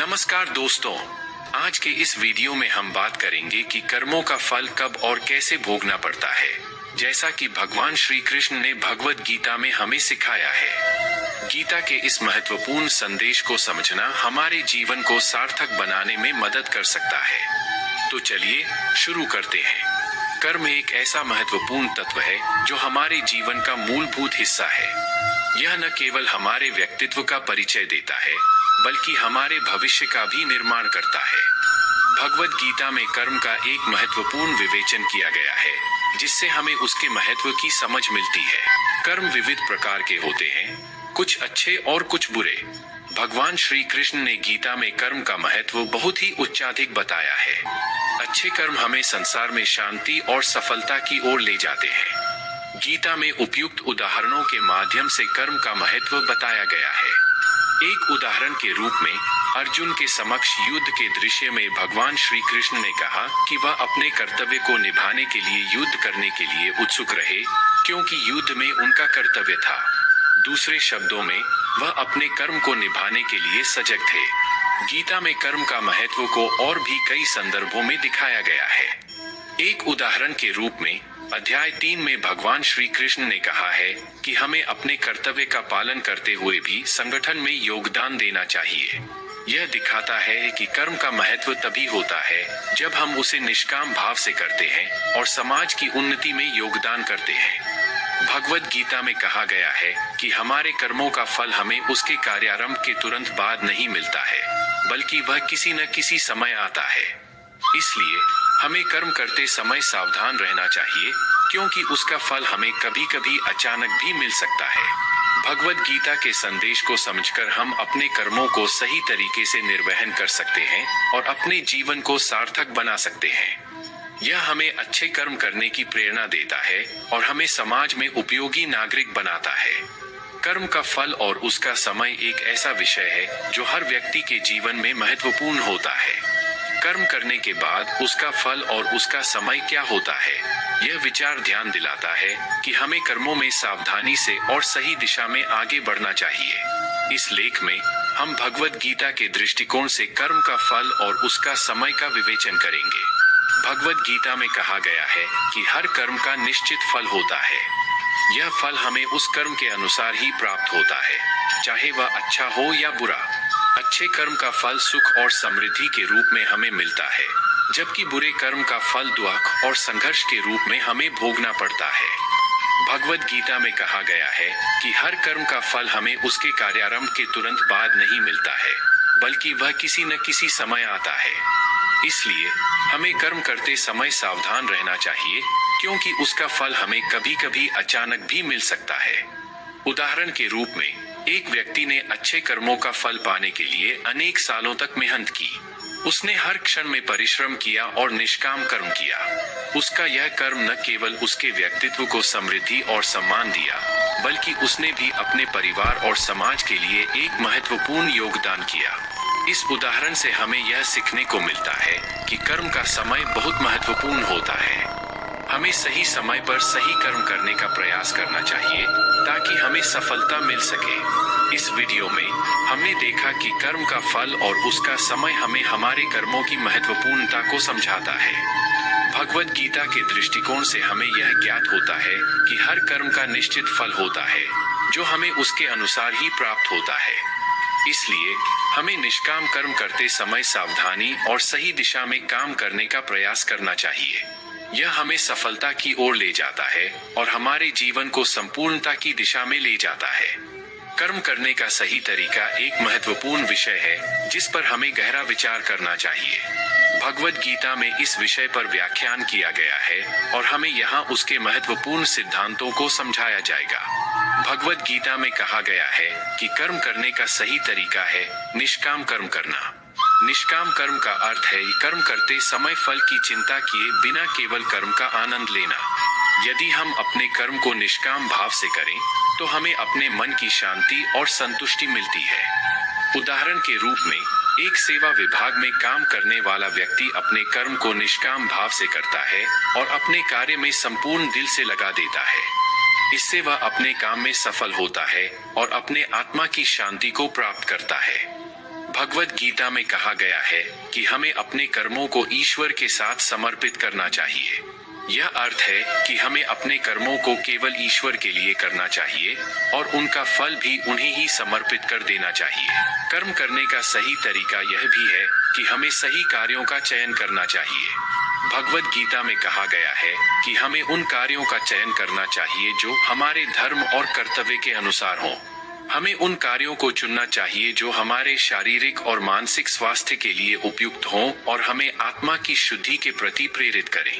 नमस्कार दोस्तों, आज के इस वीडियो में हम बात करेंगे कि कर्मों का फल कब और कैसे भोगना पड़ता है, जैसा कि भगवान श्री कृष्ण ने भगवद गीता में हमें सिखाया है। गीता के इस महत्वपूर्ण संदेश को समझना हमारे जीवन को सार्थक बनाने में मदद कर सकता है। तो चलिए शुरू करते हैं। कर्म एक ऐसा महत्वपूर्ण तत्व है जो हमारे जीवन का मूलभूत हिस्सा है। यह न केवल हमारे व्यक्तित्व का परिचय देता है, बल्कि हमारे भविष्य का भी निर्माण करता है। भगवद गीता में कर्म का एक महत्वपूर्ण विवेचन किया गया है, जिससे हमें उसके महत्व की समझ मिलती है। कर्म विविध प्रकार के होते हैं, कुछ अच्छे और कुछ बुरे। भगवान श्री कृष्ण ने गीता में कर्म का महत्व बहुत ही उच्चाधिक बताया है। अच्छे कर्म हमें संसार में शांति और सफलता की ओर ले जाते हैं। गीता में उपयुक्त उदाहरणों के माध्यम से कर्म का महत्व बताया गया है। एक उदाहरण के रूप में अर्जुन के समक्ष युद्ध के दृश्य में भगवान श्री कृष्ण ने कहा कि वह अपने कर्तव्य को निभाने के लिए युद्ध करने के लिए उत्सुक रहे, क्योंकि युद्ध में उनका कर्तव्य था। दूसरे शब्दों में, वह अपने कर्म को निभाने के लिए सजग थे। गीता में कर्म का महत्व को और भी कई संदर्भों में दिखाया गया है। एक उदाहरण के रूप में अध्याय 3 में भगवान श्री कृष्ण ने कहा है कि हमें अपने कर्तव्य का पालन करते हुए भी संगठन में योगदान देना चाहिए। यह दिखाता है कि कर्म का महत्व तभी होता है जब हम उसे निष्काम भाव से करते हैं और समाज की उन्नति में योगदान करते हैं। भगवद गीता में कहा गया है कि हमारे कर्मों का फल हमें उसके कार्यारंभ के तुरंत बाद नहीं मिलता है, बल्कि वह किसी न किसी समय आता है। इसलिए हमें कर्म करते समय सावधान रहना चाहिए, क्योंकि उसका फल हमें कभी कभी अचानक भी मिल सकता है। भगवद गीता के संदेश को समझकर हम अपने कर्मों को सही तरीके से निर्वहन कर सकते हैं और अपने जीवन को सार्थक बना सकते हैं। यह हमें अच्छे कर्म करने की प्रेरणा देता है और हमें समाज में उपयोगी नागरिक बनाता है। कर्म का फल और उसका समय एक ऐसा विषय है जो हर व्यक्ति के जीवन में महत्वपूर्ण होता है। कर्म करने के बाद उसका फल और उसका समय क्या होता है, यह विचार ध्यान दिलाता है कि हमें कर्मों में सावधानी से और सही दिशा में आगे बढ़ना चाहिए। इस लेख में हम भगवद गीता के दृष्टिकोण से कर्म का फल और उसका समय का विवेचन करेंगे। भगवद गीता में कहा गया है कि हर कर्म का निश्चित फल होता है। यह फल हमें उस कर्म के अनुसार ही प्राप्त होता है, चाहे वह अच्छा हो या बुरा। अच्छे कर्म का फल सुख और समृद्धि के रूप में हमें मिलता है, जबकि बुरे कर्म का फल दुख और संघर्ष के रूप में हमें भोगना पड़ता है। भगवद गीता में कहा गया है कि हर कर्म का फल हमें उसके कार्यारंभ के तुरंत बाद नहीं मिलता है, बल्कि वह किसी न किसी समय आता है। इसलिए हमें कर्म करते समय सावधान रहना चाहिए, क्योंकि उसका फल हमें कभी कभी अचानक भी मिल सकता है। उदाहरण के रूप में एक व्यक्ति ने अच्छे कर्मों का फल पाने के लिए अनेक सालों तक मेहनत की। उसने हर क्षण में परिश्रम किया और निष्काम कर्म किया। उसका यह कर्म न केवल उसके व्यक्तित्व को समृद्धि और सम्मान दिया, बल्कि उसने भी अपने परिवार और समाज के लिए एक महत्वपूर्ण योगदान किया। इस उदाहरण से हमें यह सीखने को मिलता है कि कर्म का समय बहुत महत्वपूर्ण होता है। हमें सही समय पर सही कर्म करने का प्रयास करना चाहिए, ताकि हमें सफलता मिल सके। इस वीडियो में हमने देखा कि कर्म का फल और उसका समय हमें हमारे कर्मों की महत्वपूर्णता को समझाता है। भगवद गीता के दृष्टिकोण से हमें यह ज्ञात होता है कि हर कर्म का निश्चित फल होता है, जो हमें उसके अनुसार ही प्राप्त होता है। इसलिए हमें निष्काम कर्म करते समय सावधानी और सही दिशा में काम करने का प्रयास करना चाहिए। यह हमें सफलता की ओर ले जाता है और हमारे जीवन को संपूर्णता की दिशा में ले जाता है। कर्म करने का सही तरीका एक महत्वपूर्ण विषय है, जिस पर हमें गहरा विचार करना चाहिए। भगवद गीता में इस विषय पर व्याख्यान किया गया है और हमें यहाँ उसके महत्वपूर्ण सिद्धांतों को समझाया जाएगा। भगवद गीता में कहा गया है कि कर्म करने का सही तरीका है निष्काम कर्म करना। निष्काम कर्म का अर्थ है कर्म करते समय फल की चिंता किए बिना केवल कर्म का आनंद लेना। यदि हम अपने कर्म को निष्काम भाव से करें, तो हमें अपने मन की शांति और संतुष्टि मिलती है। उदाहरण के रूप में एक सेवा विभाग में काम करने वाला व्यक्ति अपने कर्म को निष्काम भाव से करता है और अपने कार्य में संपूर्ण दिल से लगा देता है। इससे वह अपने काम में सफल होता है और अपने आत्मा की शांति को प्राप्त करता है। भगवद गीता में कहा गया है कि हमें अपने कर्मों को ईश्वर के साथ समर्पित करना चाहिए। यह अर्थ है कि हमें अपने कर्मों को केवल ईश्वर के लिए करना चाहिए और उनका फल भी उन्हें ही समर्पित कर देना चाहिए। कर्म करने का सही तरीका यह भी है कि हमें सही कार्यों का चयन करना चाहिए। भगवद गीता में कहा गया है कि हमें उन कार्यों का चयन करना चाहिए जो हमारे धर्म और कर्तव्य के अनुसार हों। हमें उन कार्यों को चुनना चाहिए जो हमारे शारीरिक और मानसिक स्वास्थ्य के लिए उपयुक्त हों और हमें आत्मा की शुद्धि के प्रति प्रेरित करें।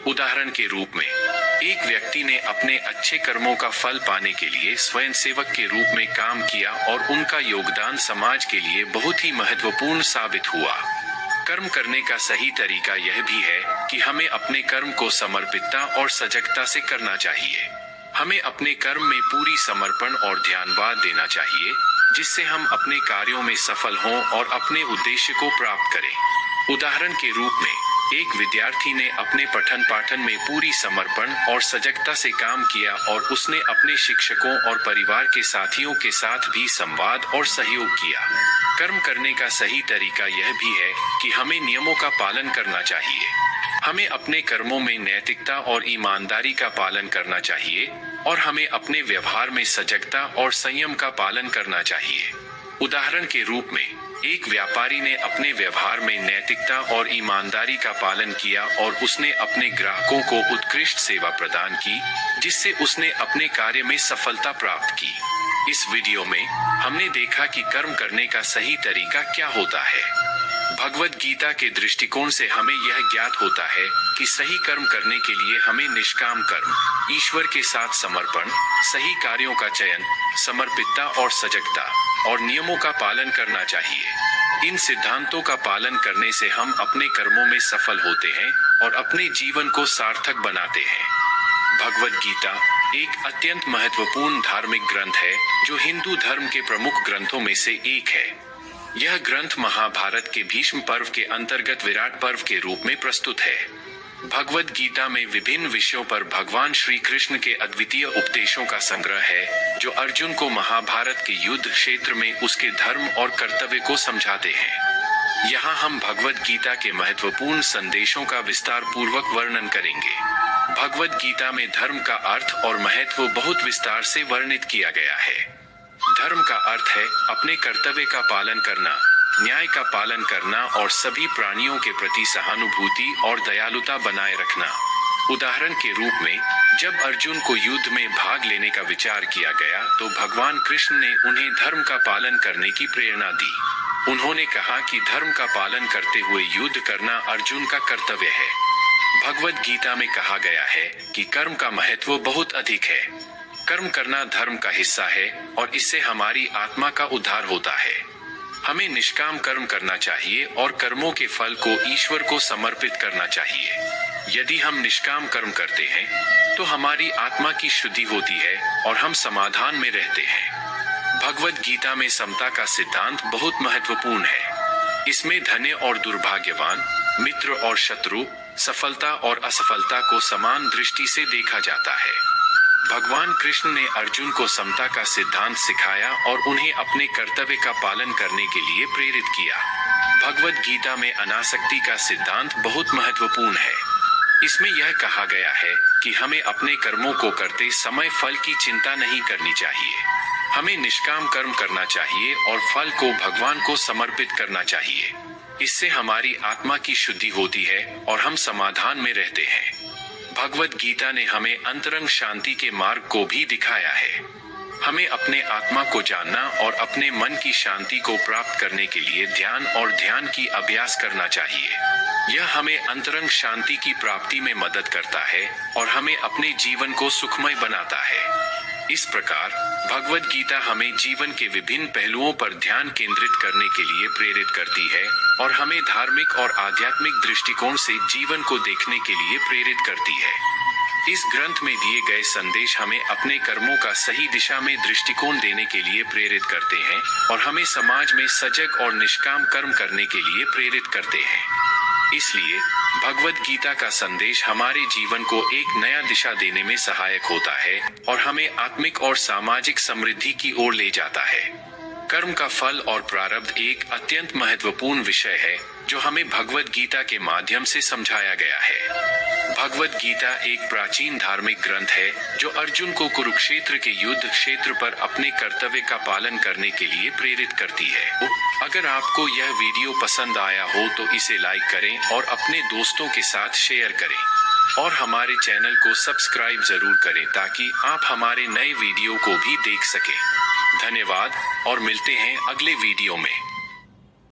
उदाहरण के रूप में, एक व्यक्ति ने अपने अच्छे कर्मों का फल पाने के लिए स्वयंसेवक के रूप में काम किया और उनका योगदान समाज के लिए बहुत ही महत्वपूर्ण साबित हुआ। कर्म करने का सही तरीका यह भी है कि हमें अपने कर्म को समर्पितता और सजगता से करना चाहिए। हमें अपने कर्म में पूरी समर्पण और ध्यानवाद देना चाहिए, जिससे हम अपने कार्यों में सफल हों और अपने उद्देश्य को प्राप्त करें। उदाहरण के रूप में, एक विद्यार्थी ने अपने पठन पाठन में पूरी समर्पण और सजगता से काम किया और उसने अपने शिक्षकों और परिवार के साथियों के साथ भी संवाद और सहयोग किया। कर्म करने का सही तरीका यह भी है कि हमें नियमों का पालन करना चाहिए। हमें अपने कर्मों में नैतिकता और ईमानदारी का पालन करना चाहिए और हमें अपने व्यवहार में सजगता और संयम का पालन करना चाहिए। उदाहरण के रूप में, एक व्यापारी ने अपने व्यवहार में नैतिकता और ईमानदारी का पालन किया और उसने अपने ग्राहकों को उत्कृष्ट सेवा प्रदान की, जिससे उसने अपने कार्य में सफलता प्राप्त की। इस वीडियो में हमने देखा कि कर्म करने का सही तरीका क्या होता है। भगवद गीता के दृष्टिकोण से हमें यह ज्ञात होता है कि सही कर्म करने के लिए हमें निष्काम कर्म, ईश्वर के साथ समर्पण, सही कार्यों का चयन, समर्पितता और सजगता और नियमों का पालन करना चाहिए। इन सिद्धांतों का पालन करने से हम अपने कर्मों में सफल होते हैं और अपने जीवन को सार्थक बनाते हैं। भगवद गीता एक अत्यंत महत्वपूर्ण धार्मिक ग्रंथ है जो हिंदू धर्म के प्रमुख ग्रंथों में से एक है। यह ग्रंथ महाभारत के भीष्म पर्व के अंतर्गत विराट पर्व के रूप में प्रस्तुत है। भगवद गीता में विभिन्न विषयों पर भगवान श्री कृष्ण के अद्वितीय उपदेशों का संग्रह है, जो अर्जुन को महाभारत के युद्ध क्षेत्र में उसके धर्म और कर्तव्य को समझाते हैं। यहाँ हम भगवद गीता के महत्वपूर्ण संदेशों का विस्तार पूर्वक वर्णन करेंगे। भगवद गीता में धर्म का अर्थ और महत्व बहुत विस्तार से वर्णित किया गया है। धर्म का अर्थ है अपने कर्तव्य का पालन करना, न्याय का पालन करना और सभी प्राणियों के प्रति सहानुभूति और दयालुता बनाए रखना। उदाहरण के रूप में, जब अर्जुन को युद्ध में भाग लेने का विचार किया गया तो भगवान कृष्ण ने उन्हें धर्म का पालन करने की प्रेरणा दी। उन्होंने कहा कि धर्म का पालन करते हुए युद्ध करना अर्जुन का कर्तव्य है। भगवद गीता में कहा गया है कि कर्म का महत्व बहुत अधिक है। कर्म करना धर्म का हिस्सा है और इससे हमारी आत्मा का उद्धार होता है। हमें निष्काम कर्म करना चाहिए और कर्मों के फल को ईश्वर को समर्पित करना चाहिए। यदि हम निष्काम कर्म करते हैं तो हमारी आत्मा की शुद्धि होती है और हम समाधान में रहते हैं। भगवद गीता में समता का सिद्धांत बहुत महत्वपूर्ण है। इसमें धन्य और दुर्भाग्यवान, मित्र और शत्रु, सफलता और असफलता को समान दृष्टि से देखा जाता है। भगवान कृष्ण ने अर्जुन को समता का सिद्धांत सिखाया और उन्हें अपने कर्तव्य का पालन करने के लिए प्रेरित किया। भगवद गीता में अनासक्ति का सिद्धांत बहुत महत्वपूर्ण है। इसमें यह कहा गया है कि हमें अपने कर्मों को करते समय फल की चिंता नहीं करनी चाहिए। हमें निष्काम कर्म करना चाहिए और फल को भगवान को समर्पित करना चाहिए। इससे हमारी आत्मा की शुद्धि होती है और हम समाधान में रहते हैं। भगवद गीता ने हमें अंतरंग शांति के मार्ग को भी दिखाया है। हमें अपने आत्मा को जानना और अपने मन की शांति को प्राप्त करने के लिए ध्यान और ध्यान की अभ्यास करना चाहिए। यह हमें अंतरंग शांति की प्राप्ति में मदद करता है और हमें अपने जीवन को सुखमय बनाता है। इस प्रकार भगवद गीता हमें जीवन के विभिन्न पहलुओं पर ध्यान केंद्रित करने के लिए प्रेरित करती है और हमें धार्मिक और आध्यात्मिक दृष्टिकोण से जीवन को देखने के लिए प्रेरित करती है। इस ग्रंथ में दिए गए संदेश हमें अपने कर्मों का सही दिशा में दृष्टिकोण देने के लिए प्रेरित करते हैं और हमें समाज में सजग और निष्काम कर्म करने के लिए प्रेरित करते हैं। इसलिए भगवद गीता का संदेश हमारे जीवन को एक नया दिशा देने में सहायक होता है और हमें आत्मिक और सामाजिक समृद्धि की ओर ले जाता है। कर्म का फल और प्रारब्ध एक अत्यंत महत्वपूर्ण विषय है जो हमें भगवद गीता के माध्यम से समझाया गया है। भगवद गीता एक प्राचीन धार्मिक ग्रंथ है जो अर्जुन को कुरुक्षेत्र के युद्ध क्षेत्र पर अपने कर्तव्य का पालन करने के लिए प्रेरित करती है। अगर आपको यह वीडियो पसंद आया हो तो इसे लाइक करें और अपने दोस्तों के साथ शेयर करें और हमारे चैनल को सब्सक्राइब जरूर करें ताकि आप हमारे नए वीडियो को भी देख सकें। धन्यवाद और मिलते हैं अगले वीडियो में।